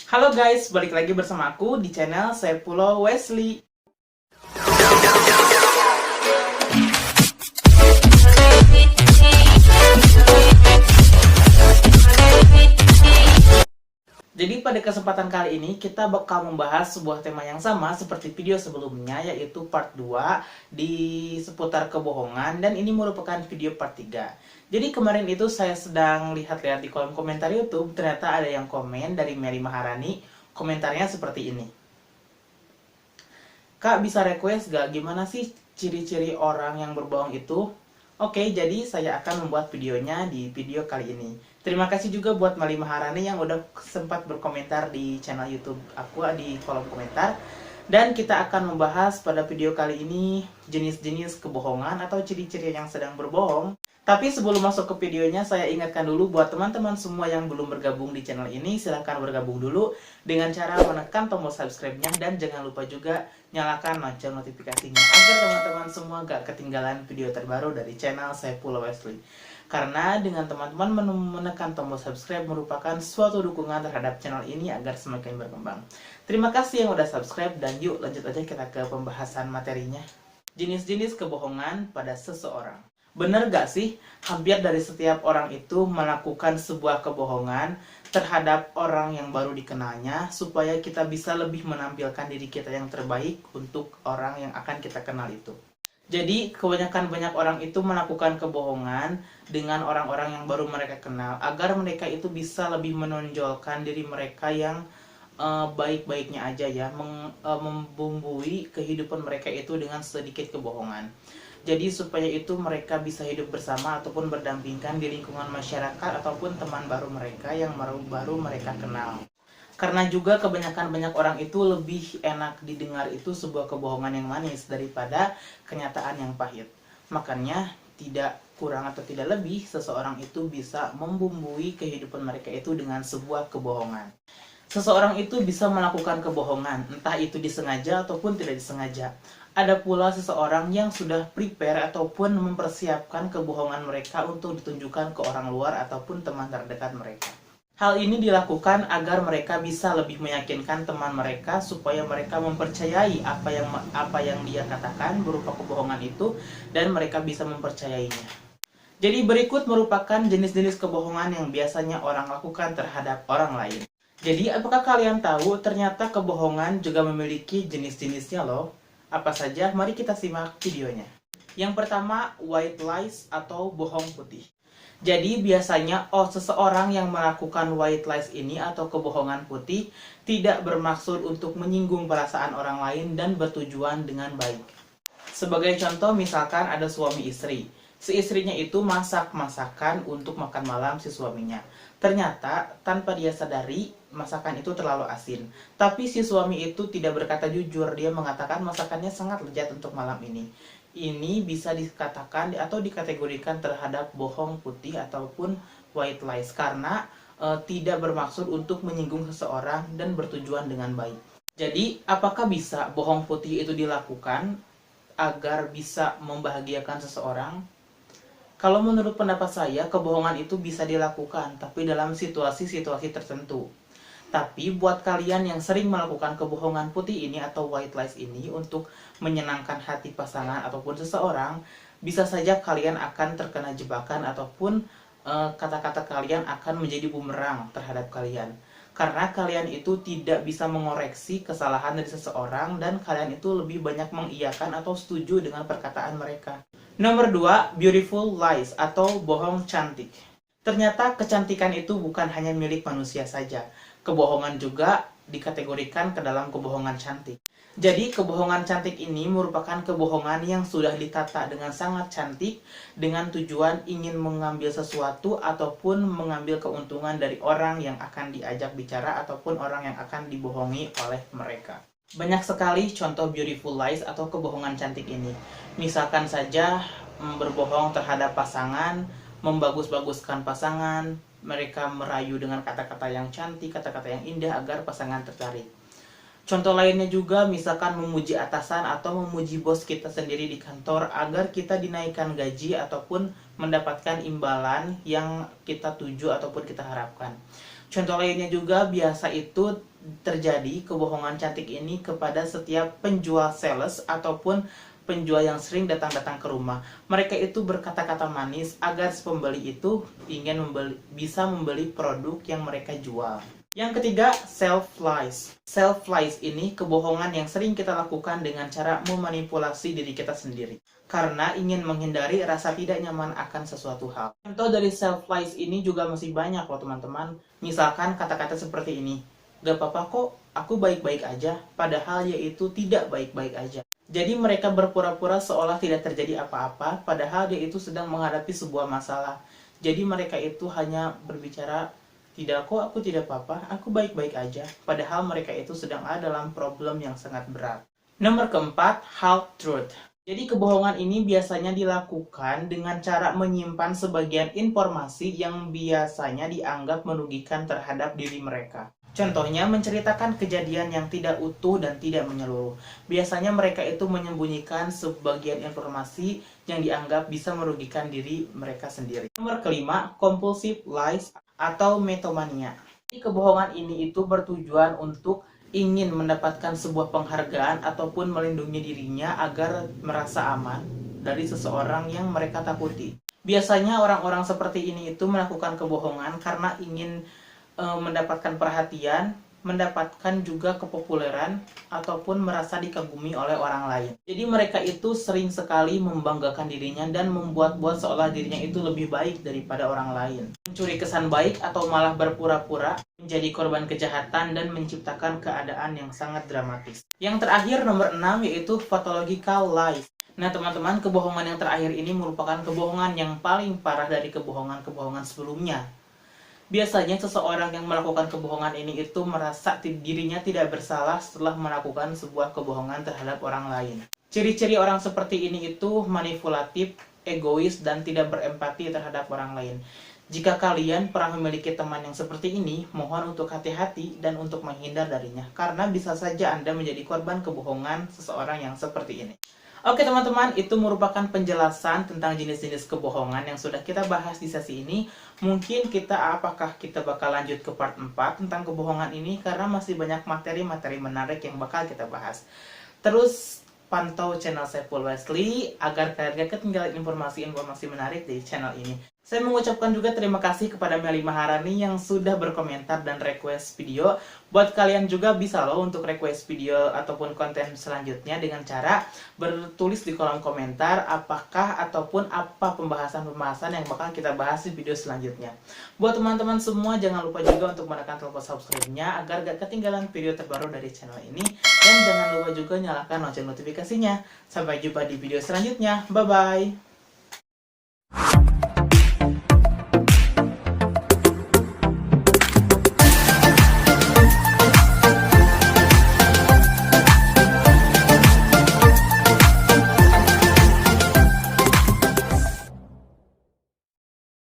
Halo guys, balik lagi bersama aku di channel Saifullah Wesley. Jadi pada kesempatan kali ini kita bakal membahas sebuah tema yang sama seperti video sebelumnya, yaitu part 2 di seputar kebohongan, dan ini merupakan video part 3. Jadi kemarin itu saya sedang lihat-lihat di kolom komentar YouTube, ternyata ada yang komen dari Mary Maharani. Komentarnya seperti ini. Kak, bisa request gak gimana sih ciri-ciri orang yang berbohong itu? Oke, jadi saya akan membuat videonya di video kali ini. Terima kasih juga buat Mali Maharani yang udah sempat berkomentar di channel YouTube aku di kolom komentar. Dan kita akan membahas pada video kali ini jenis-jenis kebohongan atau ciri-ciri yang sedang berbohong. Tapi sebelum masuk ke videonya, saya ingatkan dulu buat teman-teman semua yang belum bergabung di channel ini, silahkan bergabung dulu dengan cara menekan tombol subscribe-nya, dan jangan lupa juga nyalakan lonceng notifikasinya agar teman-teman semua gak ketinggalan video terbaru dari channel Saifullah Wesley. Karena dengan teman-teman menekan tombol subscribe merupakan suatu dukungan terhadap channel ini agar semakin berkembang. Terima kasih yang udah subscribe, dan yuk lanjut aja kita ke pembahasan materinya. Jenis-jenis kebohongan pada seseorang. Bener gak sih, hampir dari setiap orang itu melakukan sebuah kebohongan terhadap orang yang baru dikenalnya, supaya kita bisa lebih menampilkan diri kita yang terbaik untuk orang yang akan kita kenal itu. Jadi, kebanyakan banyak orang itu melakukan kebohongan dengan orang-orang yang baru mereka kenal, agar mereka itu bisa lebih menonjolkan diri mereka yang baik-baiknya aja ya, membumbui kehidupan mereka itu dengan sedikit kebohongan. Jadi supaya itu mereka bisa hidup bersama ataupun berdampingan di lingkungan masyarakat ataupun teman baru mereka yang baru mereka kenal. Karena juga kebanyakan banyak orang itu lebih enak didengar itu sebuah kebohongan yang manis daripada kenyataan yang pahit. Makanya tidak kurang atau tidak lebih seseorang itu bisa membumbui kehidupan mereka itu dengan sebuah kebohongan. Seseorang itu bisa melakukan kebohongan, entah itu disengaja ataupun tidak disengaja. Ada pula seseorang yang sudah prepare ataupun mempersiapkan kebohongan mereka untuk ditunjukkan ke orang luar ataupun teman terdekat mereka. Hal ini dilakukan agar mereka bisa lebih meyakinkan teman mereka supaya mereka mempercayai apa yang dia katakan berupa kebohongan itu, dan mereka bisa mempercayainya. Jadi berikut merupakan jenis-jenis kebohongan yang biasanya orang lakukan terhadap orang lain. Jadi apakah kalian tahu ternyata kebohongan juga memiliki jenis-jenisnya loh? Apa saja? Mari kita simak videonya. Yang pertama, white lies atau bohong putih. Jadi biasanya seseorang yang melakukan white lies ini atau kebohongan putih tidak bermaksud untuk menyinggung perasaan orang lain dan bertujuan dengan baik. Sebagai contoh, misalkan ada suami istri. Si istrinya itu masak masakan untuk makan malam si suaminya. Ternyata tanpa dia sadari, masakan itu terlalu asin. Tapi si suami itu tidak berkata jujur, dia mengatakan masakannya sangat lezat untuk malam ini. Ini bisa dikatakan atau dikategorikan terhadap bohong putih ataupun white lies karena tidak bermaksud untuk menyinggung seseorang dan bertujuan dengan baik. Jadi, apakah bisa bohong putih itu dilakukan agar bisa membahagiakan seseorang? Kalau menurut pendapat saya, kebohongan itu bisa dilakukan, tapi dalam situasi-situasi tertentu. Tapi buat kalian yang sering melakukan kebohongan putih ini atau white lies ini untuk menyenangkan hati pasangan ataupun seseorang, bisa saja kalian akan terkena jebakan ataupun kata-kata kalian akan menjadi bumerang terhadap kalian. Karena kalian itu tidak bisa mengoreksi kesalahan dari seseorang dan kalian itu lebih banyak mengiyakan atau setuju dengan perkataan mereka. Nomor 2, beautiful lies atau bohong cantik. Ternyata kecantikan itu bukan hanya milik manusia saja. Kebohongan juga dikategorikan ke dalam kebohongan cantik. Jadi kebohongan cantik ini merupakan kebohongan yang sudah ditata dengan sangat cantik dengan tujuan ingin mengambil sesuatu ataupun mengambil keuntungan dari orang yang akan diajak bicara ataupun orang yang akan dibohongi oleh mereka. Banyak sekali contoh beautiful lies atau kebohongan cantik ini. Misalkan saja berbohong terhadap pasangan, membagus-baguskan pasangan, mereka merayu dengan kata-kata yang cantik, kata-kata yang indah agar pasangan tertarik. Contoh lainnya juga misalkan memuji atasan atau memuji bos kita sendiri di kantor agar kita dinaikkan gaji ataupun mendapatkan imbalan yang kita tuju ataupun kita harapkan. Contoh lainnya juga biasa itu terjadi kebohongan cantik ini kepada setiap penjual sales ataupun penjual yang sering datang-datang ke rumah. Mereka itu berkata-kata manis agar si pembeli itu ingin bisa membeli produk yang mereka jual. Yang ketiga, self-lies. Self-lies ini kebohongan yang sering kita lakukan dengan cara memanipulasi diri kita sendiri karena ingin menghindari rasa tidak nyaman akan sesuatu hal. Contoh dari self-lies ini juga masih banyak loh teman-teman. Misalkan kata-kata seperti ini, gak apa-apa kok, aku baik-baik aja, padahal yaitu tidak baik-baik aja. Jadi mereka berpura-pura seolah tidak terjadi apa-apa, padahal dia itu sedang menghadapi sebuah masalah. Jadi mereka itu hanya berbicara, tidak kok, aku tidak apa-apa, aku baik-baik aja. Padahal mereka itu sedang ada dalam problem yang sangat berat. Nomor keempat, half truth. Jadi kebohongan ini biasanya dilakukan dengan cara menyimpan sebagian informasi yang biasanya dianggap merugikan terhadap diri mereka. Contohnya menceritakan kejadian yang tidak utuh dan tidak menyeluruh. Biasanya mereka itu menyembunyikan sebagian informasi yang dianggap bisa merugikan diri mereka sendiri. Nomor kelima, compulsive lies atau metomania. Jadi kebohongan ini itu bertujuan untuk ingin mendapatkan sebuah penghargaan ataupun melindungi dirinya agar merasa aman dari seseorang yang mereka takuti. Biasanya orang-orang seperti ini itu melakukan kebohongan karena ingin mendapatkan perhatian, mendapatkan juga kepopuleran, ataupun merasa dikagumi oleh orang lain. Jadi mereka itu sering sekali membanggakan dirinya dan membuat-buat seolah dirinya itu lebih baik daripada orang lain. Mencuri kesan baik atau malah berpura-pura menjadi korban kejahatan dan menciptakan keadaan yang sangat dramatis. Yang terakhir nomor 6 yaitu pathological lies. Nah teman-teman, kebohongan yang terakhir ini merupakan kebohongan yang paling parah dari kebohongan-kebohongan sebelumnya. Biasanya seseorang yang melakukan kebohongan ini itu merasa dirinya tidak bersalah setelah melakukan sebuah kebohongan terhadap orang lain. Ciri-ciri orang seperti ini itu manipulatif, egois, dan tidak berempati terhadap orang lain. Jika kalian pernah memiliki teman yang seperti ini, mohon untuk hati-hati dan untuk menghindar darinya, karena bisa saja Anda menjadi korban kebohongan seseorang yang seperti ini. Oke teman-teman, itu merupakan penjelasan tentang jenis-jenis kebohongan yang sudah kita bahas di sesi ini. Mungkin apakah kita bakal lanjut ke part 4 tentang kebohongan ini, karena masih banyak materi-materi menarik yang bakal kita bahas. Terus pantau channel Saiful Wesley agar kalian gak ketinggalan informasi-informasi menarik di channel ini. Saya mengucapkan juga terima kasih kepada Melly Maharani yang sudah berkomentar dan request video. Buat kalian juga bisa loh untuk request video ataupun konten selanjutnya dengan cara bertulis di kolom komentar apakah ataupun apa pembahasan-pembahasan yang bakal kita bahas di video selanjutnya. Buat teman-teman semua jangan lupa juga untuk menekan tombol subscribe-nya agar gak ketinggalan video terbaru dari channel ini. Dan jangan lupa juga nyalakan lonceng notifikasinya. Sampai jumpa di video selanjutnya. Bye-bye!